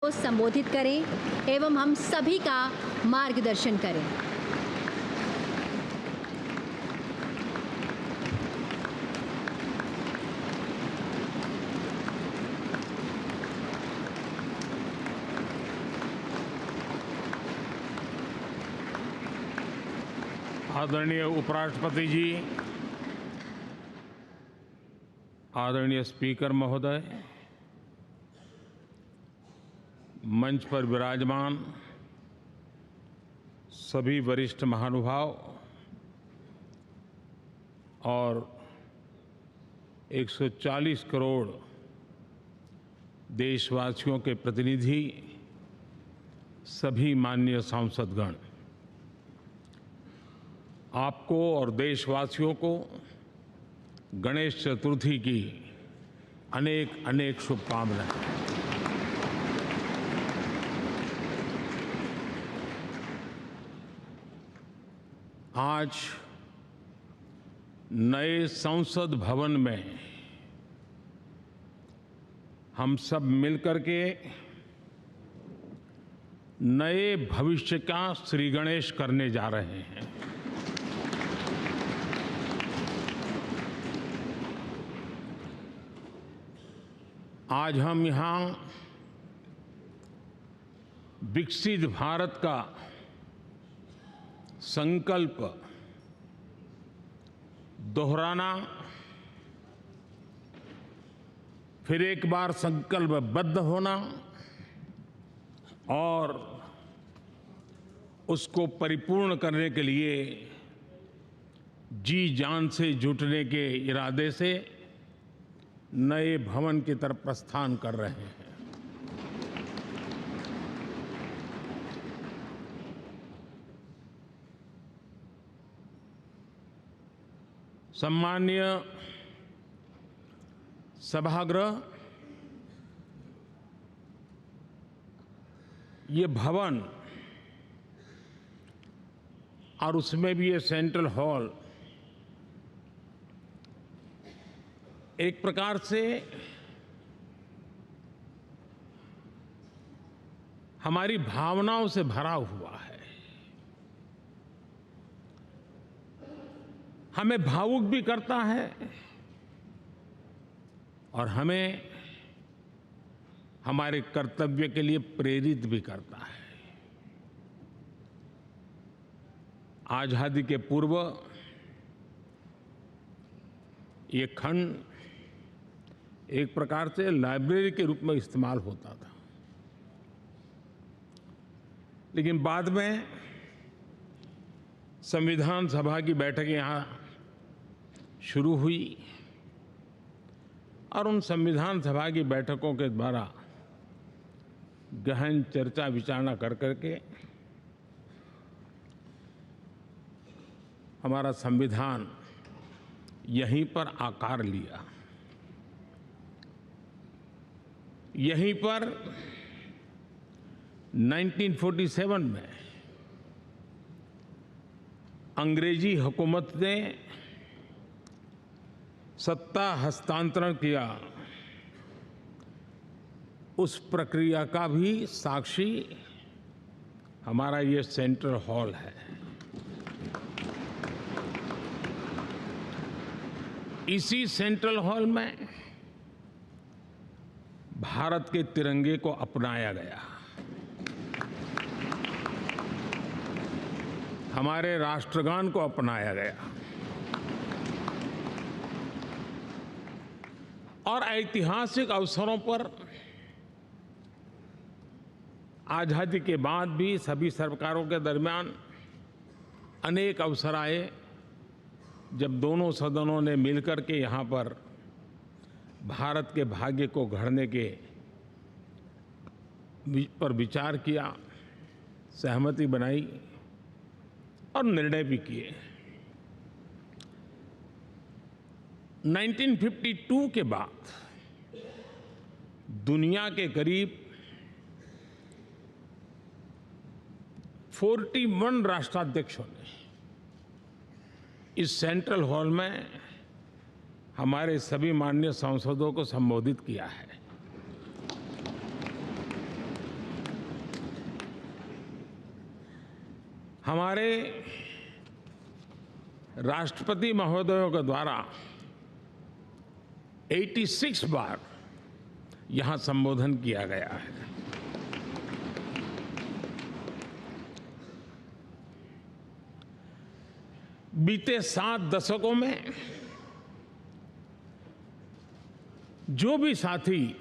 को संबोधित करें एवं हम सभी का मार्गदर्शन करें। आदरणीय उपराष्ट्रपति जी, आदरणीय स्पीकर महोदय, मंच पर विराजमान सभी वरिष्ठ महानुभाव और 140 करोड़ देशवासियों के प्रतिनिधि, सभी माननीय सांसदगण, आपको और देशवासियों को गणेश चतुर्थी की अनेक अनेक शुभकामनाएं। आज नए संसद भवन में हम सब मिलकर के नए भविष्य का श्री गणेश करने जा रहे हैं। आज हम यहाँ विकसित भारत का संकल्प दोहराना, फिर एक बार संकल्पबद्ध होना और उसको परिपूर्ण करने के लिए जी जान से जुटने के इरादे से नए भवन की तरफ प्रस्थान कर रहे हैं। सम्माननीय सभागृह, ये भवन और उसमें भी ये सेंट्रल हॉल एक प्रकार से हमारी भावनाओं से भरा हुआ है। हमें भावुक भी करता है और हमें हमारे कर्तव्य के लिए प्रेरित भी करता है। आजादी के पूर्व ये खंड एक प्रकार से लाइब्रेरी के रूप में इस्तेमाल होता था, लेकिन बाद में संविधान सभा की बैठकें यहाँ शुरू हुई और उन संविधान सभा की बैठकों के द्वारा गहन चर्चा विचारणा कर करके हमारा संविधान यहीं पर आकार लिया। यहीं पर 1947 में अंग्रेजी हुकूमत ने सत्ता हस्तांतरण किया, उस प्रक्रिया का भी साक्षी हमारा ये सेंट्रल हॉल है। इसी सेंट्रल हॉल में भारत के तिरंगे को अपनाया गया, हमारे राष्ट्रगान को अपनाया गया और ऐतिहासिक अवसरों पर आजादी के बाद भी सभी सरकारों के दरमियान अनेक अवसर आए जब दोनों सदनों ने मिलकर के यहाँ पर भारत के भाग्य को गढ़ने के पर विचार किया, सहमति बनाई और निर्णय भी किए। 1952 के बाद दुनिया के करीब 41 राष्ट्राध्यक्षों ने इस सेंट्रल हॉल में हमारे सभी माननीय सांसदों को संबोधित किया है। हमारे राष्ट्रपति महोदयों के द्वारा 86 बार यहाँ संबोधन किया गया है। बीते 7 दशकों में जो भी साथी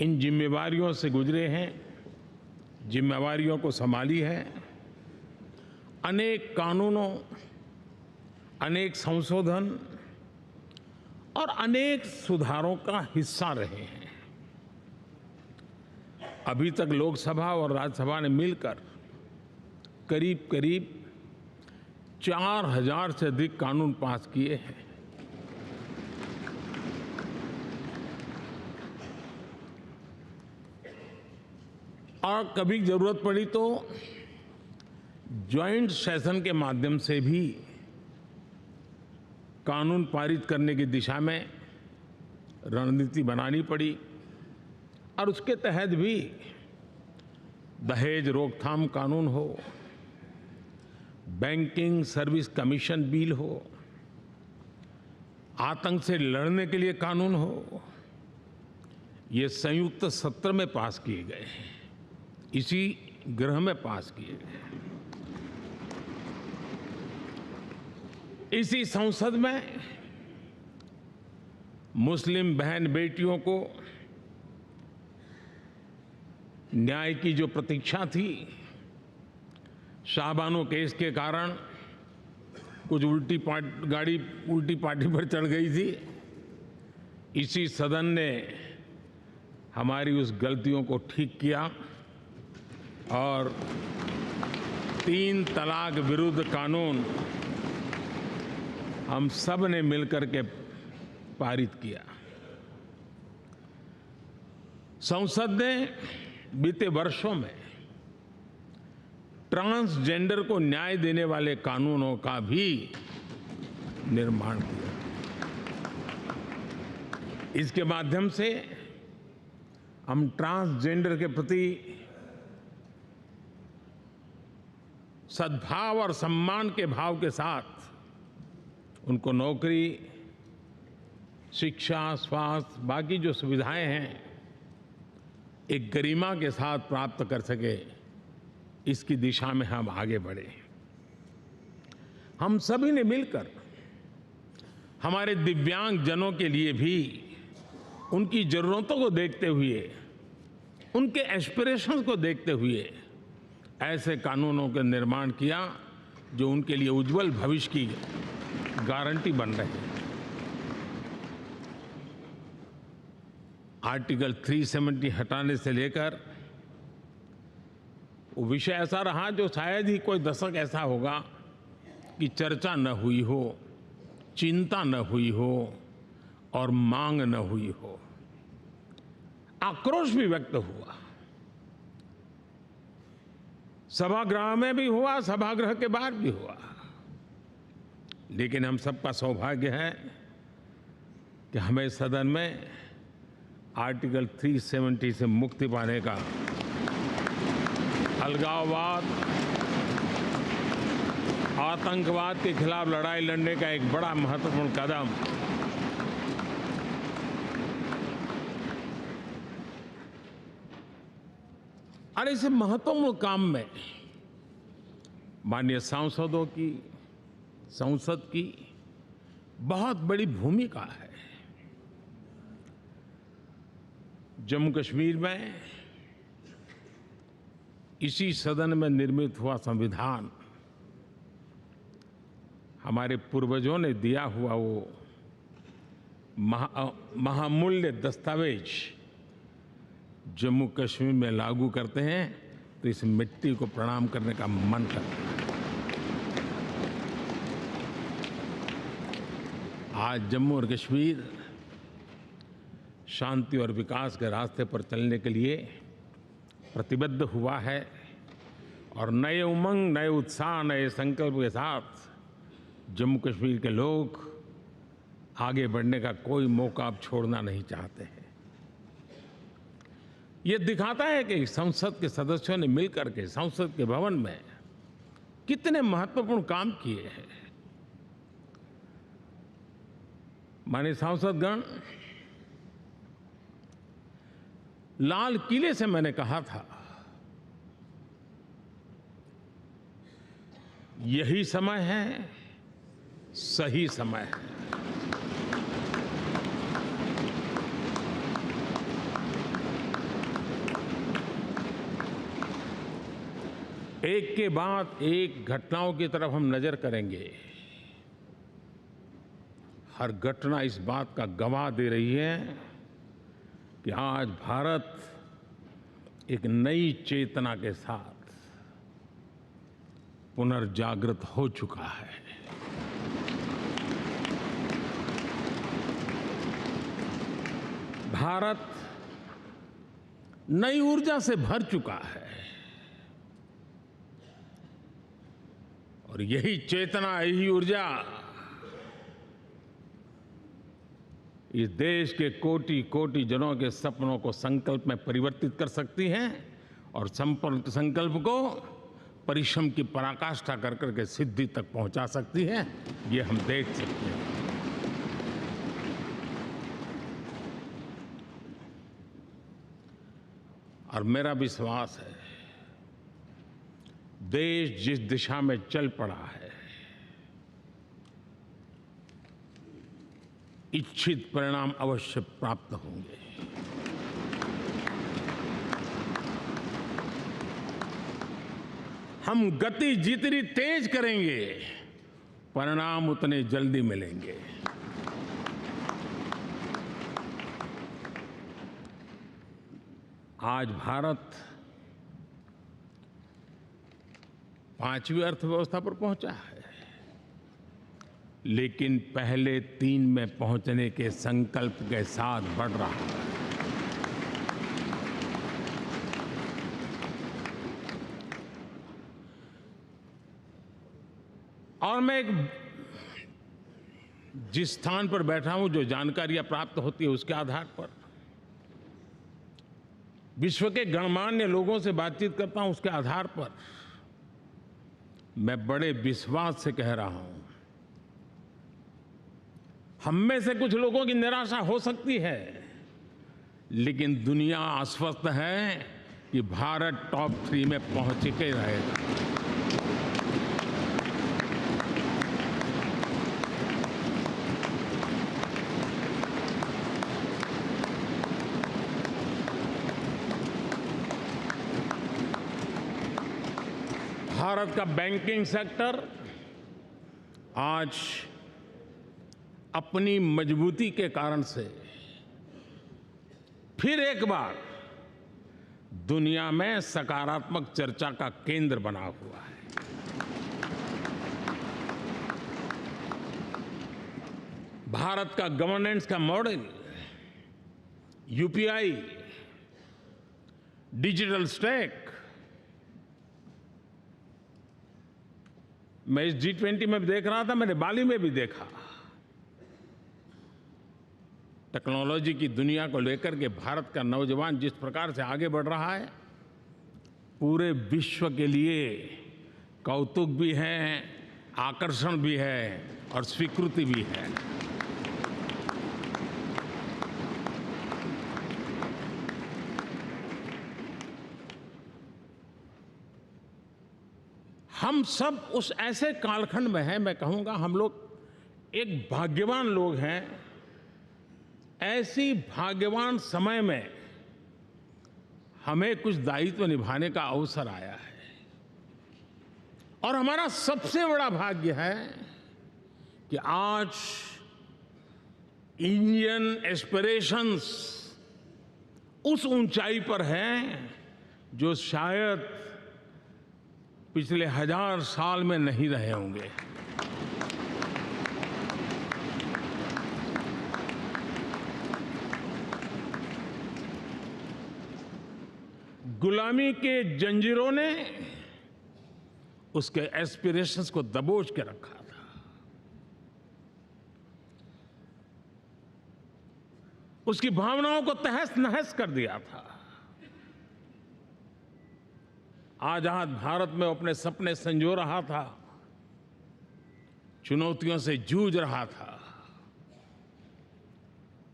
इन जिम्मेवारियों से गुजरे हैं, जिम्मेवारियों को संभाली है, अनेक कानूनों, अनेक संशोधन और अनेक सुधारों का हिस्सा रहे हैं। अभी तक लोकसभा और राज्यसभा ने मिलकर करीब करीब 4000 से अधिक कानून पास किए हैं। और कभी जरूरत पड़ी तो ज्वाइंट सेशन के माध्यम से भी कानून पारित करने की दिशा में रणनीति बनानी पड़ी और उसके तहत भी दहेज रोकथाम कानून हो, बैंकिंग सर्विस कमीशन बिल हो, आतंक से लड़ने के लिए कानून हो, ये संयुक्त सत्र में पास किए गए हैं, इसी गृह में पास किए गए। इसी संसद में मुस्लिम बहन बेटियों को न्याय की जो प्रतीक्षा थी, शाहबानो केस के कारण कुछ गाड़ी उल्टी पार्टी पर चढ़ गई थी, इसी सदन ने हमारी उस गलतियों को ठीक किया और 3 तलाक विरुद्ध कानून हम सब ने मिलकर के पारित किया। संसद ने बीते वर्षों में ट्रांसजेंडर को न्याय देने वाले कानूनों का भी निर्माण किया। इसके माध्यम से हम ट्रांसजेंडर के प्रति सद्भाव और सम्मान के भाव के साथ उनको नौकरी, शिक्षा, स्वास्थ्य, बाकी जो सुविधाएं हैं, एक गरिमा के साथ प्राप्त कर सके, इसकी दिशा में हम आगे बढ़े। हम सभी ने मिलकर हमारे दिव्यांग जनों के लिए भी उनकी जरूरतों को देखते हुए, उनके एस्पिरेशंस को देखते हुए ऐसे कानूनों का निर्माण किया जो उनके लिए उज्जवल भविष्य की गारंटी बन रहे हैं। आर्टिकल 370 हटाने से लेकर वो विषय ऐसा रहा जो शायद ही कोई दशक ऐसा होगा कि चर्चा न हुई हो, चिंता न हुई हो और मांग न हुई हो। आक्रोश भी व्यक्त हुआ, सभागृह में भी हुआ, सभागृह के बाहर भी हुआ। लेकिन हम सबका सौभाग्य है कि हमें सदन में आर्टिकल 370 से मुक्ति पाने का, अलगाववाद, आतंकवाद के खिलाफ लड़ाई लड़ने का एक बड़ा महत्वपूर्ण कदम और इस महत्वपूर्ण काम में माननीय सांसदों की, संसद की बहुत बड़ी भूमिका है। जम्मू कश्मीर में इसी सदन में निर्मित हुआ संविधान हमारे पूर्वजों ने दिया हुआ वो महामूल्य दस्तावेज जम्मू कश्मीर में लागू करते हैं तो इस मिट्टी को प्रणाम करने का मन करता है। आज जम्मू और कश्मीर शांति और विकास के रास्ते पर चलने के लिए प्रतिबद्ध हुआ है और नए उमंग, नए उत्साह, नए संकल्प के साथ जम्मू कश्मीर के लोग आगे बढ़ने का कोई मौका अब छोड़ना नहीं चाहते हैं। ये दिखाता है कि संसद के सदस्यों ने मिलकर के संसद के भवन में कितने महत्वपूर्ण काम किए हैं। माननीय सांसदगण, लाल किले से मैंने कहा था, यही समय है, सही समय है। एक के बाद एक घटनाओं की तरफ हम नजर करेंगे। हर घटना इस बात का गवाह दे रही है कि आज भारत एक नई चेतना के साथ पुनर्जागृत हो चुका है। भारत नई ऊर्जा से भर चुका है और यही चेतना, यही ऊर्जा इस देश के कोटि कोटि जनों के सपनों को संकल्प में परिवर्तित कर सकती है और संकल्प को परिश्रम की पराकाष्ठा कर करके सिद्धि तक पहुंचा सकती है। ये हम देख सकते हैं। और मेरा विश्वास है, देश जिस दिशा में चल पड़ा है, इच्छित परिणाम अवश्य प्राप्त होंगे। हम गति जितनी तेज करेंगे, परिणाम उतने जल्दी मिलेंगे। आज भारत 5वीं अर्थव्यवस्था पर पहुंचा है, लेकिन पहले 3 में पहुंचने के संकल्प के साथ बढ़ रहा है। और मैं जिस स्थान पर बैठा हूं, जो जानकारियां प्राप्त होती है, उसके आधार पर विश्व के गणमान्य लोगों से बातचीत करता हूं, उसके आधार पर मैं बड़े विश्वास से कह रहा हूं, हम में से कुछ लोगों की निराशा हो सकती है, लेकिन दुनिया आश्वस्त है कि भारत टॉप 3 में पहुंच के रहेगा। भारत का बैंकिंग सेक्टर आज अपनी मजबूती के कारण से फिर एक बार दुनिया में सकारात्मक चर्चा का केंद्र बना हुआ है। भारत का गवर्नेंस का मॉडल, यूपीआई, डिजिटल स्टैक, मैं इस G20 में देख रहा था, मैंने बाली में भी देखा। टेक्नोलॉजी की दुनिया को लेकर के भारत का नौजवान जिस प्रकार से आगे बढ़ रहा है, पूरे विश्व के लिए कौतुक भी है, आकर्षण भी है और स्वीकृति भी है। हम सब उस ऐसे कालखंड में हैं, मैं कहूँगा हम लोग एक भाग्यवान लोग हैं। ऐसी भाग्यवान समय में हमें कुछ दायित्व निभाने का अवसर आया है और हमारा सबसे बड़ा भाग्य है कि आज इंडियन एस्पिरेशंस उस ऊंचाई पर हैं जो शायद पिछले 1000 साल में नहीं रहे होंगे। गुलामी के जंजीरों ने उसके एस्पिरेशंस को दबोच के रखा था। उसकी भावनाओं को तहस नहस कर दिया था। आजाद भारत में अपने सपने संजो रहा था, चुनौतियों से जूझ रहा था,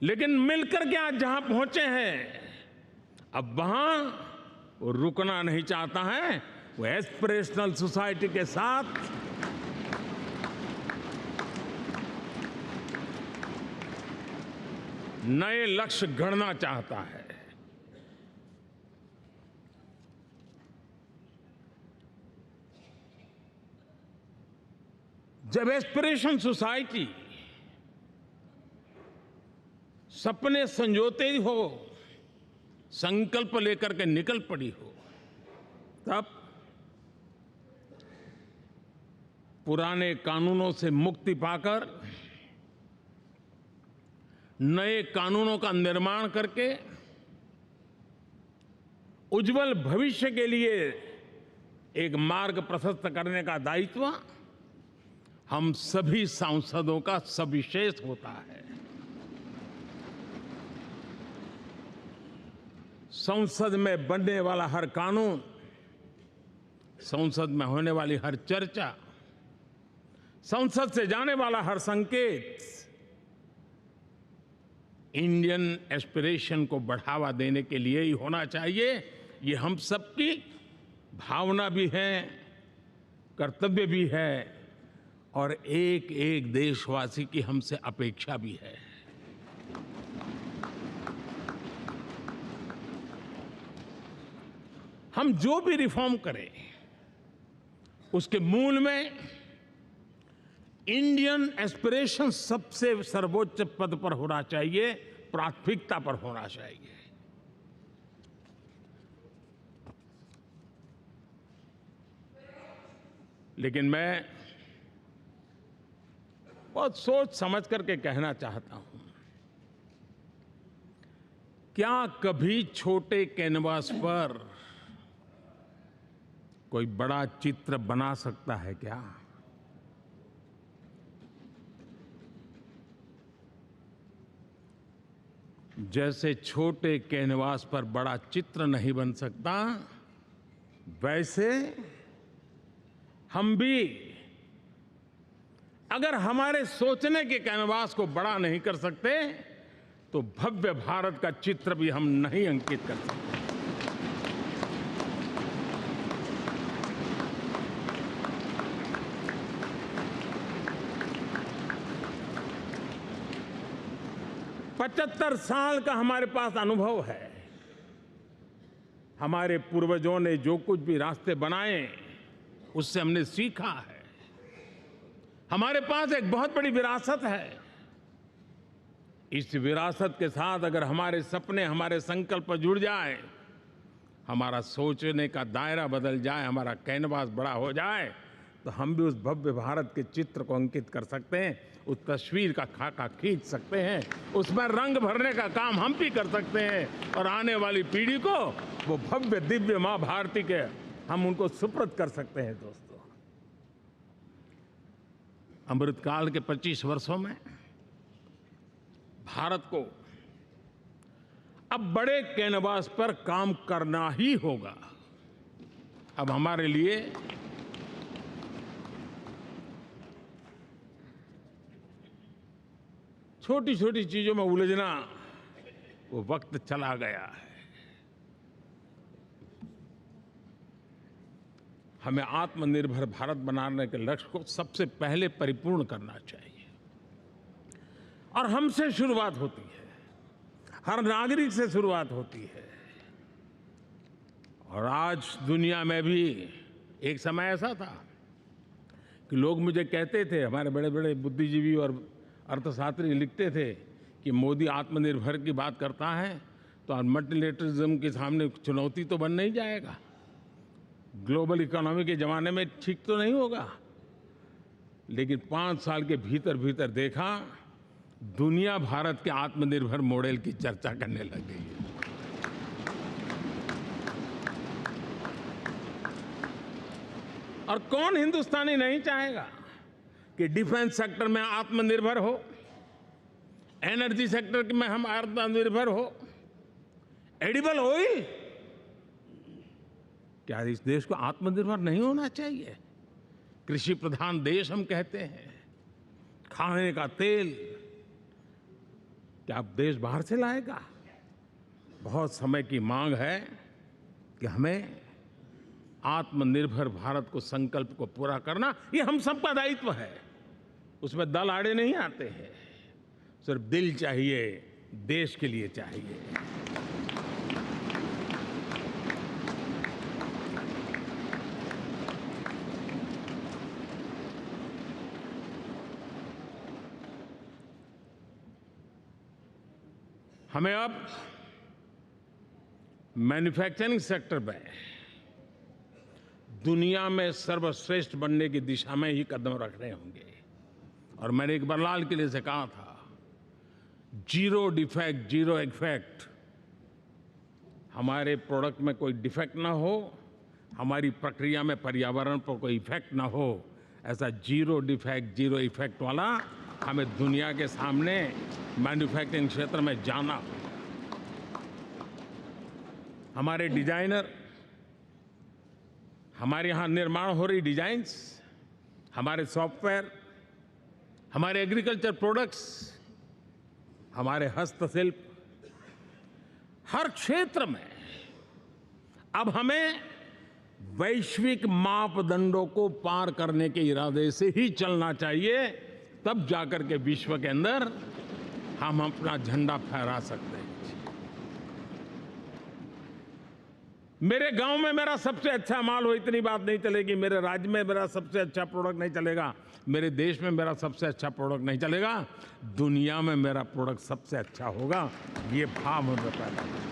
लेकिन मिलकर के आज जहां पहुंचे हैं, अब वहां वो रुकना नहीं चाहता है। वो एस्पिरेशनल सोसाइटी के साथ नए लक्ष्य गढ़ना चाहता है। जब एस्पिरेशन सोसाइटी सपने संजोते हो, संकल्प लेकर के निकल पड़ी हो, तब पुराने कानूनों से मुक्ति पाकर नए कानूनों का निर्माण करके उज्जवल भविष्य के लिए एक मार्ग प्रशस्त करने का दायित्व हम सभी सांसदों का सविशेष होता है। संसद में बनने वाला हर कानून, संसद में होने वाली हर चर्चा, संसद से जाने वाला हर संकेत इंडियन एस्पिरेशन को बढ़ावा देने के लिए ही होना चाहिए। ये हम सबकी भावना भी है, कर्तव्य भी है और एक एक देशवासी की हमसे अपेक्षा भी है। हम जो भी रिफॉर्म करें, उसके मूल में इंडियन एस्पिरेशन सबसे सर्वोच्च पद पर होना चाहिए, प्राथमिकता पर होना चाहिए। लेकिन मैं बहुत सोच समझ करके कहना चाहता हूं, क्या कभी छोटे कैनवास पर कोई बड़ा चित्र बना सकता है क्या? जैसे छोटे कैनवास पर बड़ा चित्र नहीं बन सकता, वैसे हम भी अगर हमारे सोचने के कैनवास को बड़ा नहीं कर सकते, तो भव्य भारत का चित्र भी हम नहीं अंकित कर सकते। पचहत्तर साल का हमारे पास अनुभव है। हमारे पूर्वजों ने जो कुछ भी रास्ते बनाए, उससे हमने सीखा है। हमारे पास एक बहुत बड़ी विरासत है। इस विरासत के साथ अगर हमारे सपने, हमारे संकल्प जुड़ जाए, हमारा सोचने का दायरा बदल जाए, हमारा कैनवास बड़ा हो जाए, तो हम भी उस भव्य भारत के चित्र को अंकित कर सकते हैं, उस तस्वीर का खाका खींच सकते हैं, उसमें रंग भरने का काम हम भी कर सकते हैं और आने वाली पीढ़ी को वो भव्य दिव्य मां भारती के हम उनको सुपुर्द कर सकते हैं। दोस्तों, अमृतकाल के 25 वर्षों में भारत को अब बड़े कैनवास पर काम करना ही होगा। अब हमारे लिए छोटी छोटी चीजों में उलझना, वो वक्त चला गया है। हमें आत्मनिर्भर भारत बनाने के लक्ष्य को सबसे पहले परिपूर्ण करना चाहिए और हमसे शुरुआत होती है, हर नागरिक से शुरुआत होती है। और आज दुनिया में भी एक समय ऐसा था कि लोग मुझे कहते थे, हमारे बड़े बड़े बुद्धिजीवी और अर्थशास्त्री लिखते थे कि मोदी आत्मनिर्भर की बात करता है तो मल्टीलेटरलिज्म के सामने चुनौती तो बन नहीं जाएगा, ग्लोबल इकोनॉमी के ज़माने में ठीक तो नहीं होगा। लेकिन 5 साल के भीतर भीतर देखा, दुनिया भारत के आत्मनिर्भर मॉडल की चर्चा करने लग गई है। और कौन हिंदुस्तानी नहीं चाहेगा कि डिफेंस सेक्टर में आत्मनिर्भर हो, एनर्जी सेक्टर में हम आत्मनिर्भर हो, एडिबल ऑयल क्या इस देश को आत्मनिर्भर नहीं होना चाहिए? कृषि प्रधान देश हम कहते हैं। खाने का तेल क्या अब देश बाहर से लाएगा? बहुत समय की मांग है कि हमें आत्मनिर्भर भारत को संकल्प को पूरा करना, ये हम सबका दायित्व है। उसमें दल आड़े नहीं आते हैं, सिर्फ दिल चाहिए, देश के लिए चाहिए। हमें अब मैन्युफैक्चरिंग सेक्टर में दुनिया में सर्वश्रेष्ठ बनने की दिशा में ही कदम रखने होंगे। और मैंने इकबाल लाल किले से कहा था, जीरो डिफेक्ट जीरो इफेक्ट। हमारे प्रोडक्ट में कोई डिफेक्ट ना हो, हमारी प्रक्रिया में पर्यावरण पर कोई इफेक्ट ना हो, ऐसा जीरो डिफेक्ट जीरो इफेक्ट वाला हमें दुनिया के सामने मैन्युफैक्चरिंग क्षेत्र में जाना हो। हमारे डिजाइनर, हमारे यहाँ निर्माण हो रही डिजाइन्स, हमारे सॉफ्टवेयर, हमारे एग्रीकल्चर प्रोडक्ट्स, हमारे हस्तशिल्प, हर क्षेत्र में अब हमें वैश्विक मापदंडों को पार करने के इरादे से ही चलना चाहिए, तब जाकर के विश्व के अंदर हम अपना झंडा फहरा सकते हैं। मेरे गांव में मेरा सबसे अच्छा माल हो, इतनी बात नहीं चलेगी। मेरे राज्य में मेरा सबसे अच्छा प्रोडक्ट नहीं चलेगा, मेरे देश में मेरा सबसे अच्छा प्रोडक्ट नहीं चलेगा, दुनिया में मेरा प्रोडक्ट सबसे अच्छा होगा, ये भाव हमें पैदा होगा।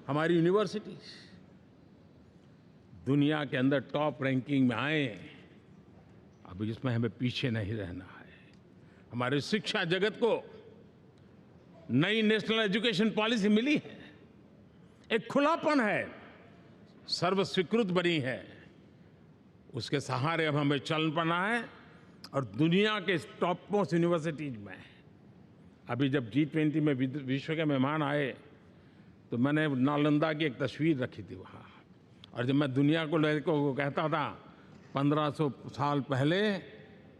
हमारी यूनिवर्सिटीज दुनिया के अंदर टॉप रैंकिंग में आए, अब इसमें हमें पीछे नहीं रहना है। हमारे शिक्षा जगत को नई नेशनल एजुकेशन पॉलिसी मिली है, एक खुलापन है, सर्व स्वीकृत बनी है, उसके सहारे अब हमें चल पड़ना है। और दुनिया के टॉप मोस्ट यूनिवर्सिटीज में अभी जब G20 में विश्व के मेहमान आए तो मैंने नालंदा की एक तस्वीर रखी थी वहाँ, और जब मैं दुनिया को कहता था 1500 साल पहले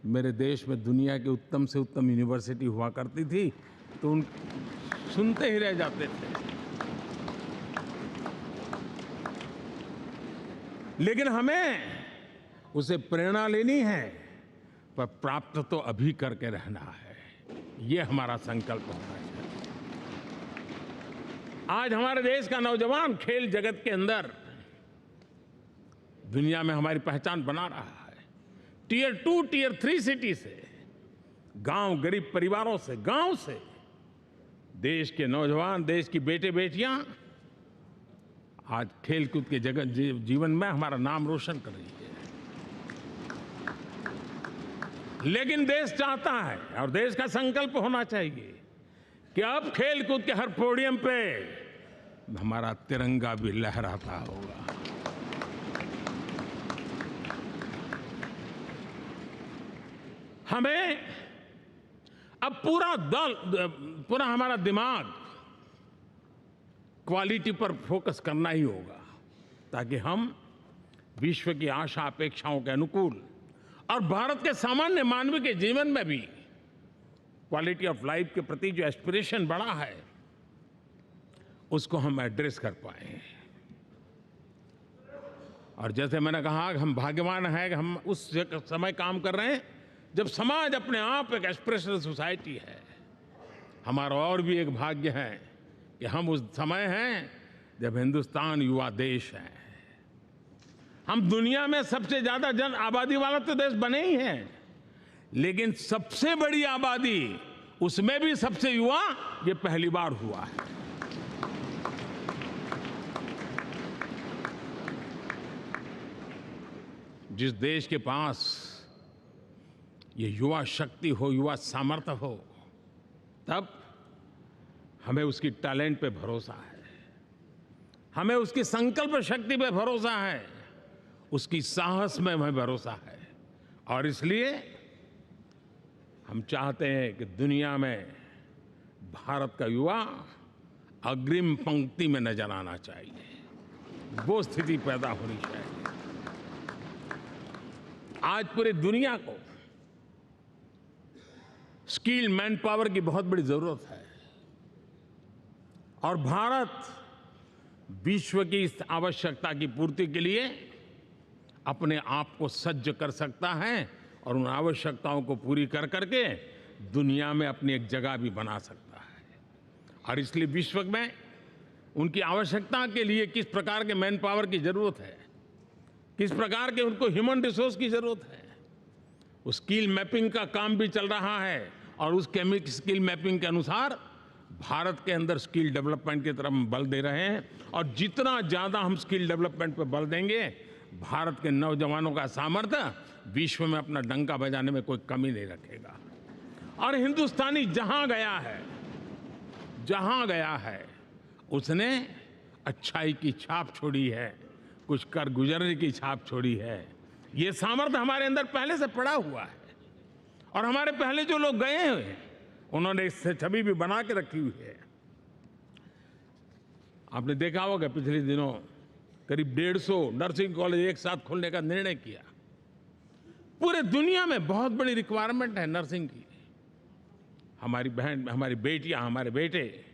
मेरे देश में दुनिया की उत्तम से उत्तम यूनिवर्सिटी हुआ करती थी, तो उन सुनते ही रह जाते थे। लेकिन हमें उसे प्रेरणा लेनी है, पर प्राप्त तो अभी करके रहना है, ये हमारा संकल्प होना चाहिए। आज हमारे देश का नौजवान खेल जगत के अंदर दुनिया में हमारी पहचान बना रहा है। टियर 2, टियर 3 सिटी से, गांव, गरीब परिवारों से, गांव से देश के नौजवान, देश की बेटे बेटियां आज खेलकूद के जगत जीवन में हमारा नाम रोशन कर रही है। लेकिन देश चाहता है और देश का संकल्प होना चाहिए कि अब खेलकूद के हर पोडियम पे हमारा तिरंगा भी लहराता होगा। हमें अब पूरा हमारा दिमाग क्वालिटी पर फोकस करना ही होगा, ताकि हम विश्व की आशा अपेक्षाओं के अनुकूल और भारत के सामान्य मानव के जीवन में भी क्वालिटी ऑफ लाइफ के प्रति जो एस्पिरेशन बढ़ा है, उसको हम एड्रेस कर पाए। और जैसे मैंने कहा कि हम भाग्यवान हैं कि हम उस समय काम कर रहे हैं जब समाज अपने आप एक एस्पिरेशनल सोसाइटी है। हमारा और भी एक भाग्य है कि हम उस समय हैं जब हिंदुस्तान युवा देश है। हम दुनिया में सबसे ज्यादा जन आबादी वाला तो देश बने ही हैं, लेकिन सबसे बड़ी आबादी, उसमें भी सबसे युवा, ये पहली बार हुआ है। जिस देश के पास ये युवा शक्ति हो, युवा सामर्थ्य हो, तब हमें उसकी टैलेंट पे भरोसा है, हमें उसकी संकल्प शक्ति पे भरोसा है, उसकी साहस में हमें भरोसा है। और इसलिए हम चाहते हैं कि दुनिया में भारत का युवा अग्रिम पंक्ति में नजर आना चाहिए, वो स्थिति पैदा होनी चाहिए। आज पूरी दुनिया को स्किल्ड मैन पावर की बहुत बड़ी जरूरत है और भारत विश्व की इस आवश्यकता की पूर्ति के लिए अपने आप को सज्ज कर सकता है और उन आवश्यकताओं को पूरी कर करके दुनिया में अपनी एक जगह भी बना सकता है। और इसलिए विश्व में उनकी आवश्यकता के लिए किस प्रकार के मैन पावर की जरूरत है, किस प्रकार के उनको ह्यूमन रिसोर्स की जरूरत है, उस स्किल मैपिंग का काम भी चल रहा है और उस स्किल मैपिंग के अनुसार भारत के अंदर स्किल डेवलपमेंट की तरफ हम बल दे रहे हैं। और जितना ज़्यादा हम स्किल डेवलपमेंट पर बल देंगे, भारत के नौजवानों का सामर्थ्य विश्व में अपना डंका बजाने में कोई कमी नहीं रखेगा। और हिंदुस्तानी जहाँ गया है उसने अच्छाई की छाप छोड़ी है, कुछ कर गुजरने की छाप छोड़ी है। ये सामर्थ्य हमारे अंदर पहले से पड़ा हुआ है और हमारे पहले जो लोग गए हैं उन्होंने इससे छवि भी बना के रखी हुई है। आपने देखा होगा पिछले दिनों करीब 150 नर्सिंग कॉलेज एक साथ खोलने का निर्णय किया। पूरे दुनिया में बहुत बड़ी रिक्वायरमेंट है नर्सिंग की। हमारी बहन, हमारी बेटियां, हमारे बेटे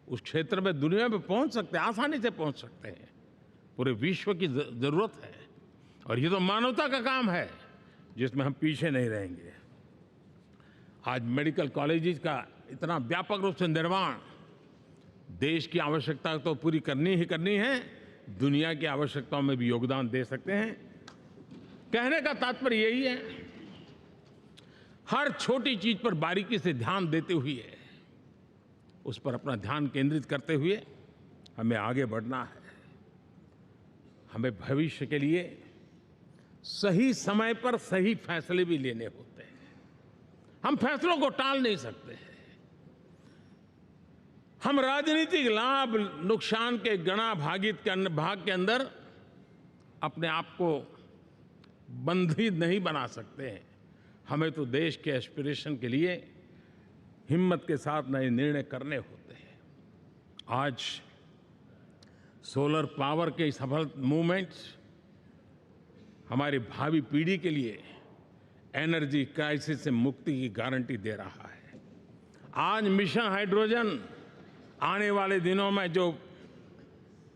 उस क्षेत्र में दुनिया में पहुंच सकते हैं, आसानी से पहुंच सकते हैं। पूरे विश्व की जरूरत है और ये तो मानवता का काम है जिसमें हम पीछे नहीं रहेंगे। आज मेडिकल कॉलेजेस का इतना व्यापक रूप से निर्माण देश की आवश्यकता तो पूरी करनी ही करनी है, दुनिया की आवश्यकताओं में भी योगदान दे सकते हैं। कहने का तात्पर्य यही है, हर छोटी चीज पर बारीकी से ध्यान देते हुए, उस पर अपना ध्यान केंद्रित करते हुए हमें आगे बढ़ना है। हमें भविष्य के लिए सही समय पर सही फैसले भी लेने होते हैं। हम फैसलों को टाल नहीं सकते हैं। हम राजनीतिक लाभ नुकसान के गणा भाग के अंदर अपने आप को बंधी नहीं बना सकते हैं। हमें तो देश के एस्पिरेशन के लिए हिम्मत के साथ नए निर्णय करने होते हैं। आज सोलर पावर के सफल मूवमेंट्स हमारी भावी पीढ़ी के लिए एनर्जी क्राइसिस से मुक्ति की गारंटी दे रहा है। आज मिशन हाइड्रोजन आने वाले दिनों में जो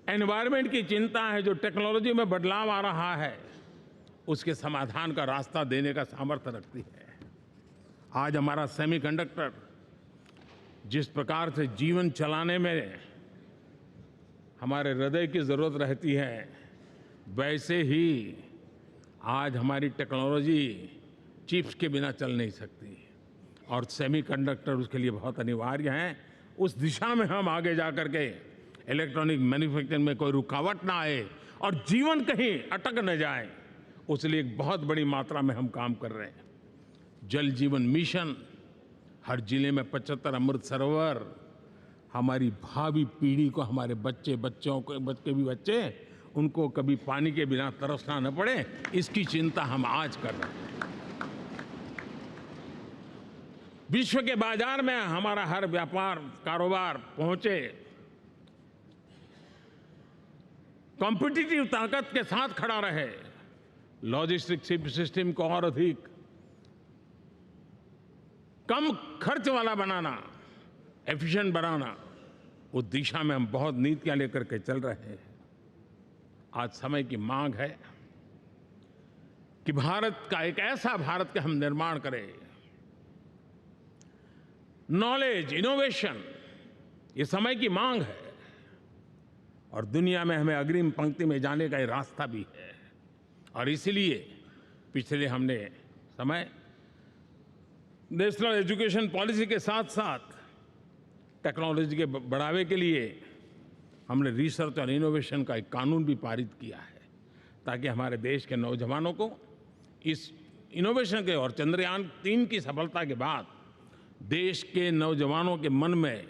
एनवायरनमेंट की चिंता है, जो टेक्नोलॉजी में बदलाव आ रहा है, उसके समाधान का रास्ता देने का सामर्थ्य रखती है। आज हमारा सेमीकंडक्टर जिस प्रकार से जीवन चलाने में हमारे हृदय की ज़रूरत रहती है, वैसे ही आज हमारी टेक्नोलॉजी चिप्स के बिना चल नहीं सकती और सेमीकंडक्टर उसके लिए बहुत अनिवार्य हैं। उस दिशा में हम आगे जा कर के इलेक्ट्रॉनिक मैन्युफैक्चरिंग में कोई रुकावट ना आए और जीवन कहीं अटक न जाए, उसलिए एक बहुत बड़ी मात्रा में हम काम कर रहे हैं। जल जीवन मिशन, हर जिले में 75 अमृत सरोवर, हमारी भावी पीढ़ी को, हमारे बच्चों को उनको कभी पानी के बिना तरसना न पड़े, इसकी चिंता हम आज कर रहे हैं। विश्व के बाजार में हमारा हर व्यापार कारोबार पहुंचे, कॉम्पिटिटिव ताकत के साथ खड़ा रहे, लॉजिस्टिक सिस्टम को और अधिक कम खर्च वाला बनाना, एफिशिएंट बनाना, उस दिशा में हम बहुत नीतियां लेकर के चल रहे हैं। आज समय की मांग है कि भारत का एक ऐसा भारत का हम निर्माण करें। नॉलेज, इनोवेशन, ये समय की मांग है और दुनिया में हमें अग्रिम पंक्ति में जाने का ये रास्ता भी है। और इसीलिए पिछले हमने समय नेशनल एजुकेशन पॉलिसी के साथ साथ टेक्नोलॉजी के बढ़ावे के लिए हमने रिसर्च और इनोवेशन का एक कानून भी पारित किया है, ताकि हमारे देश के नौजवानों को इस इनोवेशन के और चंद्रयान 3 की सफलता के बाद देश के नौजवानों के मन में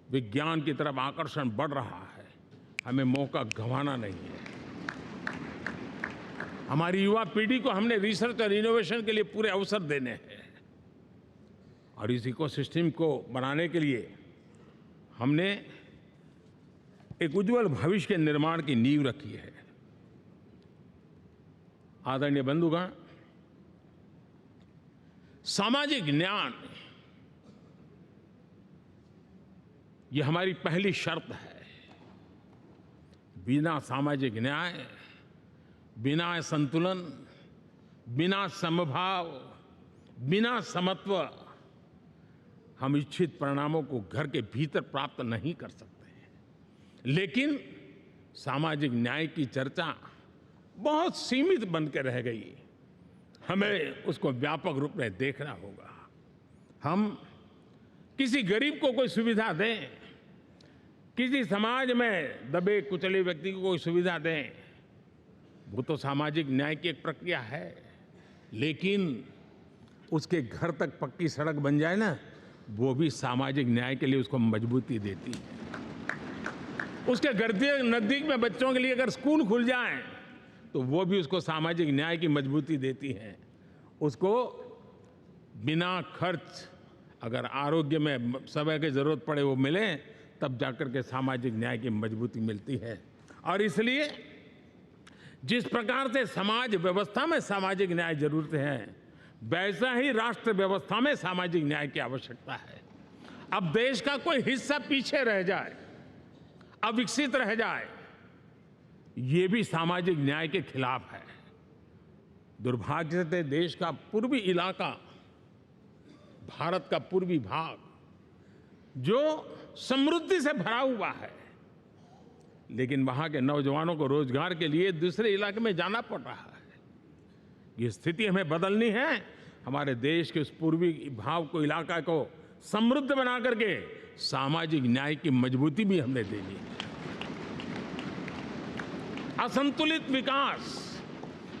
विज्ञान की तरफ आकर्षण बढ़ रहा है। हमें मौका गंवाना नहीं है। हमारी युवा पीढ़ी को हमने रिसर्च और इनोवेशन के लिए पूरे अवसर देने हैं और इस इकोसिस्टम को बनाने के लिए हमने एक उज्जवल भविष्य के निर्माण की नींव रखी है। आदरणीय बंधुगण, सामाजिक न्याय ये हमारी पहली शर्त है। बिना सामाजिक न्याय, बिना संतुलन, बिना समभाव, बिना समत्व हम इच्छित परिणामों को घर के भीतर प्राप्त नहीं कर सकते। लेकिन सामाजिक न्याय की चर्चा बहुत सीमित बन के रह गई। हमें उसको व्यापक रूप में देखना होगा। हम किसी गरीब को कोई सुविधा दें, किसी समाज में दबे कुचले व्यक्ति को कोई सुविधा दें, वो तो सामाजिक न्याय की एक प्रक्रिया है। लेकिन उसके घर तक पक्की सड़क बन जाए ना, वो भी सामाजिक न्याय के लिए उसको मजबूती देती है। उसके घर के नजदीक में बच्चों के लिए अगर स्कूल खुल जाए तो वो भी उसको सामाजिक न्याय की मजबूती देती है। उसको बिना खर्च अगर आरोग्य में समय की जरूरत पड़े वो मिले, तब जाकर के सामाजिक न्याय की मजबूती मिलती है। और इसलिए जिस प्रकार से समाज व्यवस्था में सामाजिक न्याय जरूरत है, वैसा ही राष्ट्र व्यवस्था में सामाजिक न्याय की आवश्यकता है। अब देश का कोई हिस्सा पीछे रह जाए, अविकसित रह जाए, ये भी सामाजिक न्याय के खिलाफ है। दुर्भाग्य से देश का पूर्वी इलाका, भारत का पूर्वी भाग जो समृद्धि से भरा हुआ है, लेकिन वहां के नौजवानों को रोजगार के लिए दूसरे इलाके में जाना पड़ रहा है। ये स्थिति हमें बदलनी है। हमारे देश के उस पूर्वी भाग को, इलाका को समृद्ध बना करके सामाजिक न्याय की मजबूती भी हमने देनी है। असंतुलित विकास,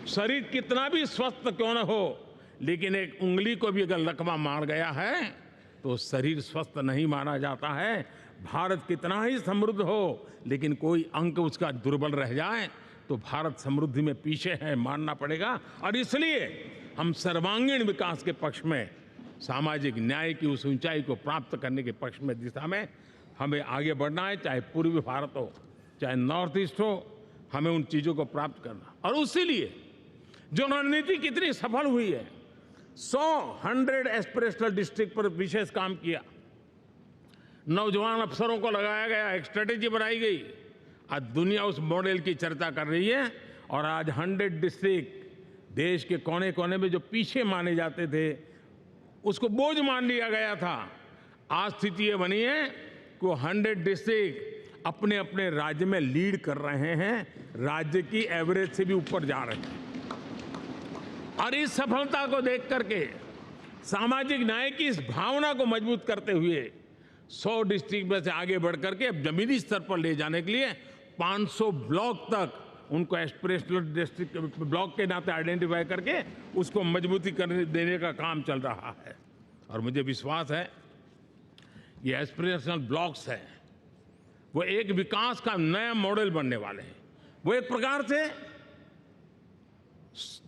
शरीर कितना भी स्वस्थ क्यों न हो, लेकिन एक उंगली को भी अगर लकवा मार गया है तो शरीर स्वस्थ नहीं माना जाता है। भारत कितना ही समृद्ध हो, लेकिन कोई अंग उसका दुर्बल रह जाए तो भारत समृद्धि में पीछे है, मानना पड़ेगा। और इसलिए हम सर्वांगीण विकास के पक्ष में, सामाजिक न्याय की उस ऊंचाई को प्राप्त करने के पक्ष में, दिशा में हमें आगे बढ़ना है। चाहे पूर्वी भारत हो, चाहे नॉर्थ ईस्ट हो, हमें उन चीज़ों को प्राप्त करना। और उसी लिए जो रणनीति कितनी सफल हुई है, 100 एस्पिरेशनल डिस्ट्रिक्ट पर विशेष काम किया, नौजवान अफसरों को लगाया गया, एक स्ट्रेटेजी बनाई गई। आज दुनिया उस मॉडल की चर्चा कर रही है। और आज 100 डिस्ट्रिक्ट देश के कोने कोने में जो पीछे माने जाते थे, उसको बोझ मान लिया गया था। आज स्थिति ये बनी है कि 100 डिस्ट्रिक्ट अपने अपने राज्य में लीड कर रहे हैं, राज्य की एवरेज से भी ऊपर जा रहे हैं। और इस सफलता को देख करके, सामाजिक न्याय की इस भावना को मजबूत करते हुए 100 डिस्ट्रिक्ट में से आगे बढ़ करके अब जमीनी स्तर पर ले जाने के लिए 500 ब्लॉक तक उनको एस्पिरेशनल डिस्ट्रिक्ट ब्लॉक के नाते आइडेंटिफाई करके उसको मजबूती करने देने का काम चल रहा है। और मुझे विश्वास है ये एस्पिरेशनल ब्लॉक्स हैं, वो एक विकास का नया मॉडल बनने वाले हैं। वो एक प्रकार से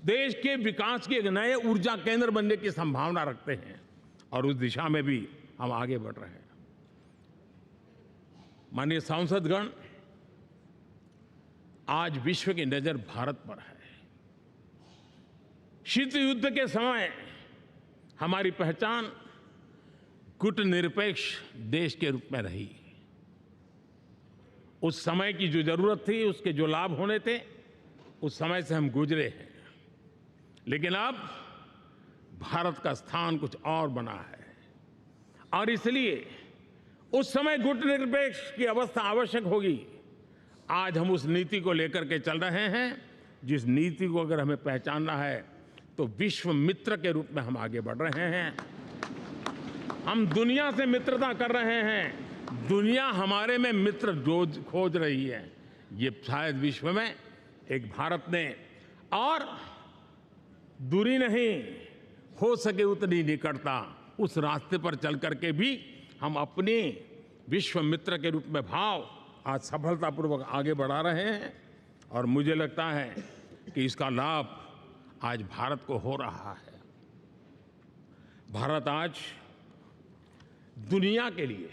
देश के विकास के एक नए ऊर्जा केंद्र बनने की संभावना रखते हैं। और उस दिशा में भी हम आगे बढ़ रहे हैं। माननीय सांसदगण, आज विश्व की नजर भारत पर है। शीत युद्ध के समय हमारी पहचान कूटनिरपेक्ष देश के रूप में रही। उस समय की जो जरूरत थी, उसके जो लाभ होने थे, उस समय से हम गुजरे हैं। लेकिन अब भारत का स्थान कुछ और बना है। और इसलिए उस समय कूटनिरपेक्ष की अवस्था आवश्यक होगी। आज हम उस नीति को लेकर के चल रहे हैं, जिस नीति को अगर हमें पहचानना है तो विश्व मित्र के रूप में हम आगे बढ़ रहे हैं। हम दुनिया से मित्रता कर रहे हैं, दुनिया हमारे में मित्र खोज रही है। ये शायद विश्व में एक भारत ने, और दूरी नहीं, हो सके उतनी निकटता, उस रास्ते पर चल करके भी हम अपने विश्व मित्र के रूप में भाव आज सफलतापूर्वक आगे बढ़ा रहे हैं। और मुझे लगता है कि इसका लाभ आज भारत को हो रहा है। भारत आज दुनिया के लिए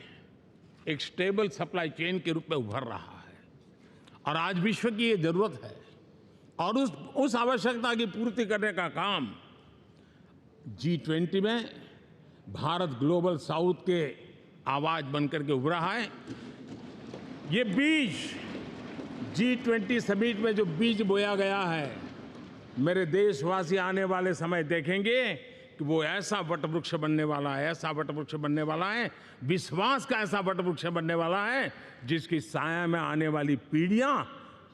एक स्टेबल सप्लाई चेन के रूप में उभर रहा है। और आज विश्व की ये जरूरत है और उस आवश्यकता की पूर्ति करने का काम G20 में भारत ग्लोबल साउथ के आवाज बनकर के उभरा है। ये बीज G20 समिट में जो बीज बोया गया है, मेरे देशवासी आने वाले समय देखेंगे कि वो ऐसा वटवृक्ष बनने वाला है, ऐसा वटवृक्ष बनने वाला है, विश्वास का ऐसा वटवृक्ष बनने वाला है जिसकी साया में आने वाली पीढ़ियां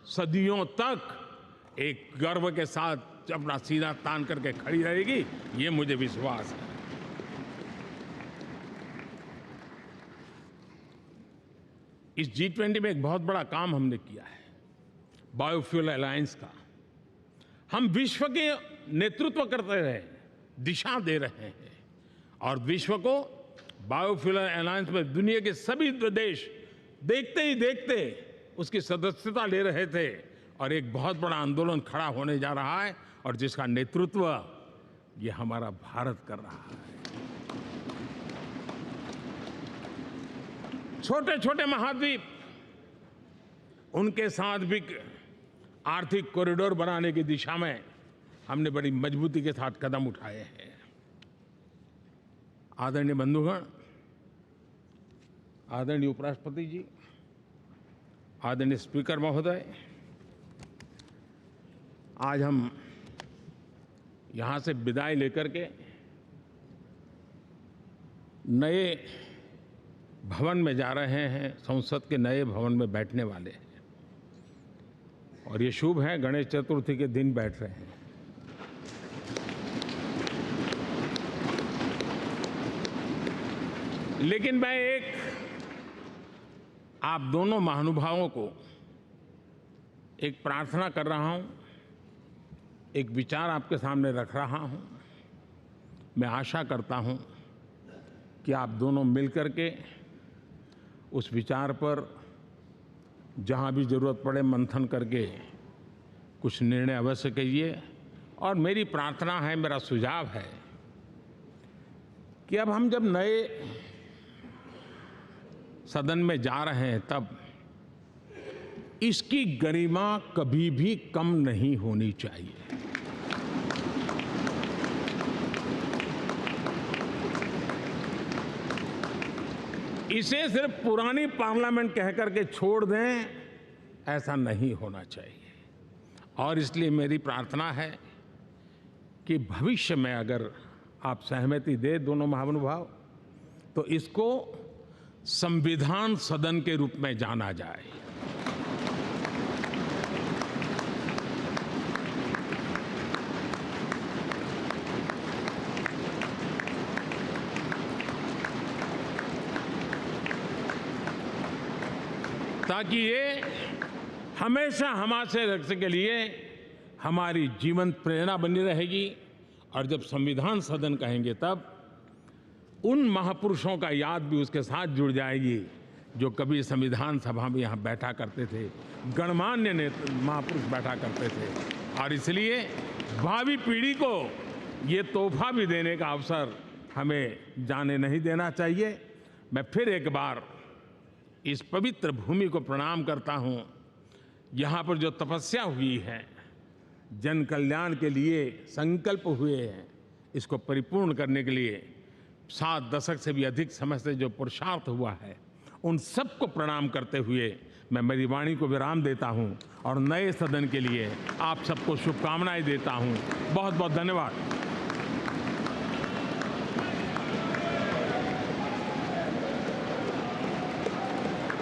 सदियों तक एक गर्व के साथ अपना सीना तान करके खड़ी रहेगी। ये मुझे विश्वास है। इस G20 में एक बहुत बड़ा काम हमने किया है, बायोफ्यूल अलायंस का। हम विश्व के नेतृत्व करते रहे, दिशा दे रहे हैं और विश्व को बायोफ्यूल अलायंस में दुनिया के सभी देश देखते ही देखते उसकी सदस्यता ले रहे थे और एक बहुत बड़ा आंदोलन खड़ा होने जा रहा है और जिसका नेतृत्व ये हमारा भारत कर रहा है। छोटे छोटे महाद्वीप, उनके साथ भी आर्थिक कॉरिडोर बनाने की दिशा में हमने बड़ी मजबूती के साथ कदम उठाए हैं। आदरणीय बंधुगण, आदरणीय उपराष्ट्रपति जी, आदरणीय स्पीकर महोदय, आज हम यहाँ से विदाई लेकर के नए भवन में जा रहे हैं, संसद के नए भवन में बैठने वाले हैं और ये शुभ है, गणेश चतुर्थी के दिन बैठ रहे हैं। लेकिन मैं एक आप दोनों महानुभावों को एक प्रार्थना कर रहा हूं, एक विचार आपके सामने रख रहा हूं। मैं आशा करता हूं कि आप दोनों मिलकर के उस विचार पर जहां भी जरूरत पड़े मंथन करके कुछ निर्णय अवश्य कीजिए। और मेरी प्रार्थना है, मेरा सुझाव है कि अब हम जब नए सदन में जा रहे हैं तब इसकी गरिमा कभी भी कम नहीं होनी चाहिए। इसे सिर्फ पुरानी पार्लियामेंट कह करके छोड़ दें, ऐसा नहीं होना चाहिए। और इसलिए मेरी प्रार्थना है कि भविष्य में अगर आप सहमति दे दोनों महानुभाव, तो इसको संविधान सदन के रूप में जाना जाए। ताकि ये हमेशा हमारे रक्षा के लिए हमारी जीवन प्रेरणा बनी रहेगी। और जब संविधान सदन कहेंगे तब उन महापुरुषों का याद भी उसके साथ जुड़ जाएगी जो कभी संविधान सभा में यहाँ बैठा करते थे, गणमान्य महापुरुष बैठा करते थे। और इसलिए भावी पीढ़ी को ये तोहफा भी देने का अवसर हमें जाने नहीं देना चाहिए। मैं फिर एक बार इस पवित्र भूमि को प्रणाम करता हूँ। यहाँ पर जो तपस्या हुई है, जन कल्याण के लिए संकल्प हुए हैं, इसको परिपूर्ण करने के लिए 7 दशक से भी अधिक समय से जो पुरुषार्थ हुआ है, उन सबको प्रणाम करते हुए मैं मेरी वाणी को विराम देता हूँ और नए सदन के लिए आप सबको शुभकामनाएं देता हूँ। बहुत बहुत धन्यवाद।